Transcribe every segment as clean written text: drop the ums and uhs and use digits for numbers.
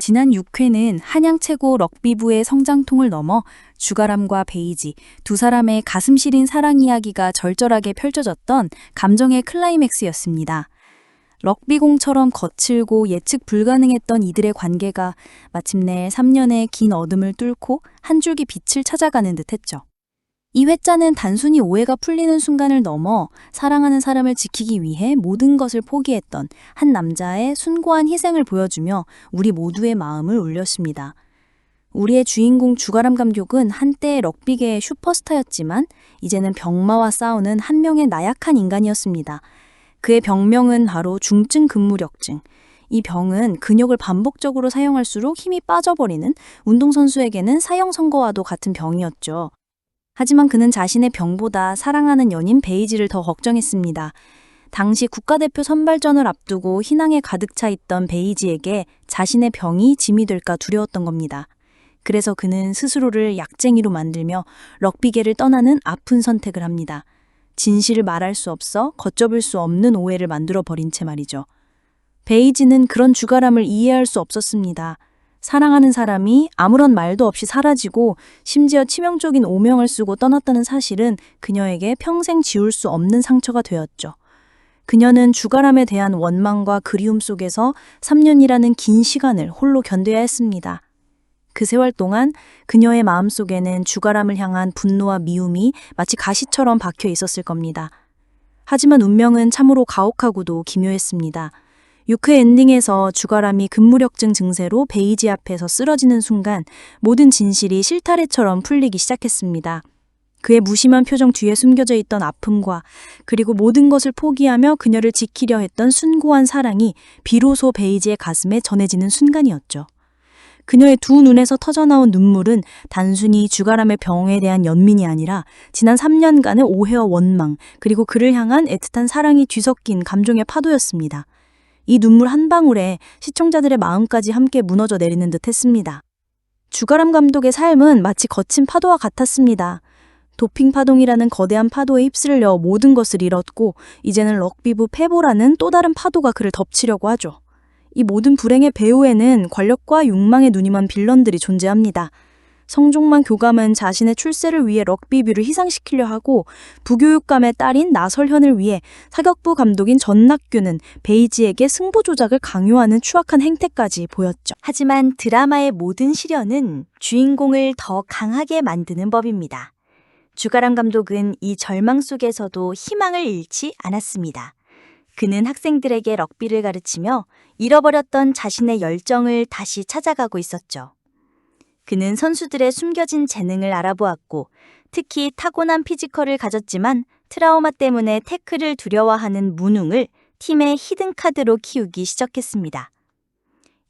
지난 6회는 한양 최고 럭비부의 성장통을 넘어 주가람과 베이지 두 사람의 가슴 시린 사랑 이야기가 절절하게 펼쳐졌던 감정의 클라이맥스였습니다. 럭비공처럼 거칠고 예측 불가능했던 이들의 관계가 마침내 3년의 긴 어둠을 뚫고 한 줄기 빛을 찾아가는 듯했죠. 이 회자는 단순히 오해가 풀리는 순간을 넘어 사랑하는 사람을 지키기 위해 모든 것을 포기했던 한 남자의 숭고한 희생을 보여주며 우리 모두의 마음을 울렸습니다. 우리의 주인공 주가람 감독은 한때 럭비계의 슈퍼스타였지만 이제는 병마와 싸우는 한 명의 나약한 인간이었습니다. 그의 병명은 바로 중증 근무력증. 이 병은 근육을 반복적으로 사용할수록 힘이 빠져버리는 운동선수에게는 사형 선고와도 같은 병이었죠. 하지만 그는 자신의 병보다 사랑하는 연인 베이지를 더 걱정했습니다. 당시 국가대표 선발전을 앞두고 희망에 가득 차 있던 베이지에게 자신의 병이 짐이 될까 두려웠던 겁니다. 그래서 그는 스스로를 약쟁이로 만들며 럭비계를 떠나는 아픈 선택을 합니다. 진실을 말할 수 없어 걷잡을 수 없는 오해를 만들어버린 채 말이죠. 베이지는 그런 주가람을 이해할 수 없었습니다. 사랑하는 사람이 아무런 말도 없이 사라지고 심지어 치명적인 오명을 쓰고 떠났다는 사실은 그녀에게 평생 지울 수 없는 상처가 되었죠. 그녀는 주가람에 대한 원망과 그리움 속에서 3년이라는 긴 시간을 홀로 견뎌야 했습니다. 그 세월 동안 그녀의 마음속에는 주가람을 향한 분노와 미움이 마치 가시처럼 박혀 있었을 겁니다. 하지만 운명은 참으로 가혹하고도 기묘했습니다. 6회 엔딩에서 주가람이 근무력증 증세로 베이지 앞에서 쓰러지는 순간 모든 진실이 실타래처럼 풀리기 시작했습니다. 그의 무심한 표정 뒤에 숨겨져 있던 아픔과 그리고 모든 것을 포기하며 그녀를 지키려 했던 숭고한 사랑이 비로소 베이지의 가슴에 전해지는 순간이었죠. 그녀의 두 눈에서 터져나온 눈물은 단순히 주가람의 병에 대한 연민이 아니라 지난 3년간의 오해와 원망 그리고 그를 향한 애틋한 사랑이 뒤섞인 감정의 파도였습니다. 이 눈물 한 방울에 시청자들의 마음까지 함께 무너져 내리는 듯 했습니다. 주가람 감독의 삶은 마치 거친 파도와 같았습니다. 도핑 파동이라는 거대한 파도에 휩쓸려 모든 것을 잃었고 이제는 럭비부 패보라는 또 다른 파도가 그를 덮치려고 하죠. 이 모든 불행의 배후에는 권력과 욕망에 눈이 먼 빌런들이 존재합니다. 성종만 교감은 자신의 출세를 위해 럭비부를 희생시키려 하고 부교육감의 딸인 나설현을 위해 사격부 감독인 전낙규는 베이지에게 승부 조작을 강요하는 추악한 행태까지 보였죠. 하지만 드라마의 모든 시련은 주인공을 더 강하게 만드는 법입니다. 주가람 감독은 이 절망 속에서도 희망을 잃지 않았습니다. 그는 학생들에게 럭비를 가르치며 잃어버렸던 자신의 열정을 다시 찾아가고 있었죠. 그는 선수들의 숨겨진 재능을 알아보았고 특히 타고난 피지컬을 가졌지만 트라우마 때문에 태클을 두려워하는 무능을 팀의 히든카드로 키우기 시작했습니다.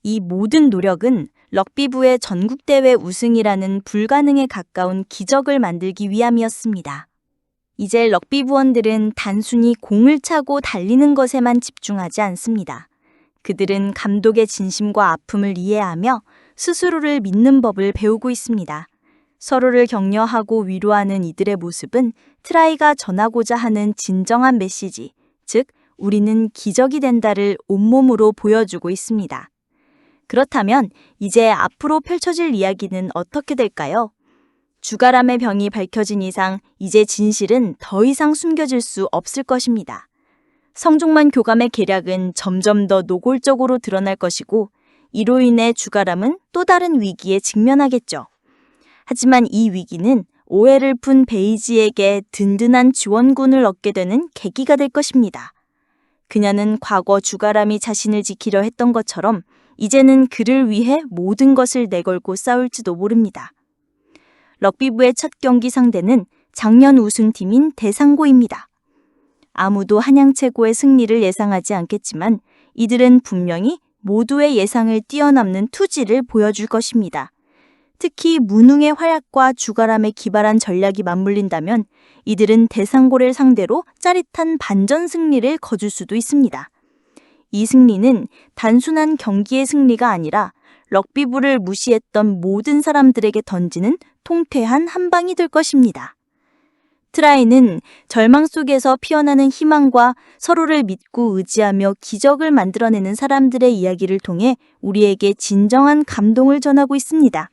이 모든 노력은 럭비부의 전국대회 우승이라는 불가능에 가까운 기적을 만들기 위함이었습니다. 이제 럭비부원들은 단순히 공을 차고 달리는 것에만 집중하지 않습니다. 그들은 감독의 진심과 아픔을 이해하며 스스로를 믿는 법을 배우고 있습니다. 서로를 격려하고 위로하는 이들의 모습은 트라이가 전하고자 하는 진정한 메시지, 즉 우리는 기적이 된다를 온몸으로 보여주고 있습니다. 그렇다면 이제 앞으로 펼쳐질 이야기는 어떻게 될까요? 주가람의 병이 밝혀진 이상 이제 진실은 더 이상 숨겨질 수 없을 것입니다. 성종만 교감의 계략은 점점 더 노골적으로 드러날 것이고 이로 인해 주가람은 또 다른 위기에 직면하겠죠. 하지만 이 위기는 오해를 푼 베이지에게 든든한 지원군을 얻게 되는 계기가 될 것입니다. 그녀는 과거 주가람이 자신을 지키려 했던 것처럼 이제는 그를 위해 모든 것을 내걸고 싸울지도 모릅니다. 럭비부의 첫 경기 상대는 작년 우승팀인 대상고입니다. 아무도 한양 최고의 승리를 예상하지 않겠지만 이들은 분명히 모두의 예상을 뛰어넘는 투지를 보여줄 것입니다. 특히 무능의 활약과 주가람의 기발한 전략이 맞물린다면 이들은 대상고를 상대로 짜릿한 반전 승리를 거둘 수도 있습니다. 이 승리는 단순한 경기의 승리가 아니라 럭비부를 무시했던 모든 사람들에게 던지는 통쾌한 한 방이 될 것입니다. 트라이는 절망 속에서 피어나는 희망과 서로를 믿고 의지하며 기적을 만들어내는 사람들의 이야기를 통해 우리에게 진정한 감동을 전하고 있습니다.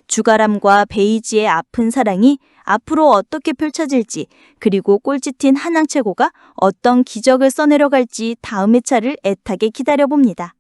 주가람과 베이지의 아픈 사랑이 앞으로 어떻게 펼쳐질지, 그리고 꼴찌팀 한양최고가 어떤 기적을 써내려갈지 다음 회차를 애타게 기다려봅니다.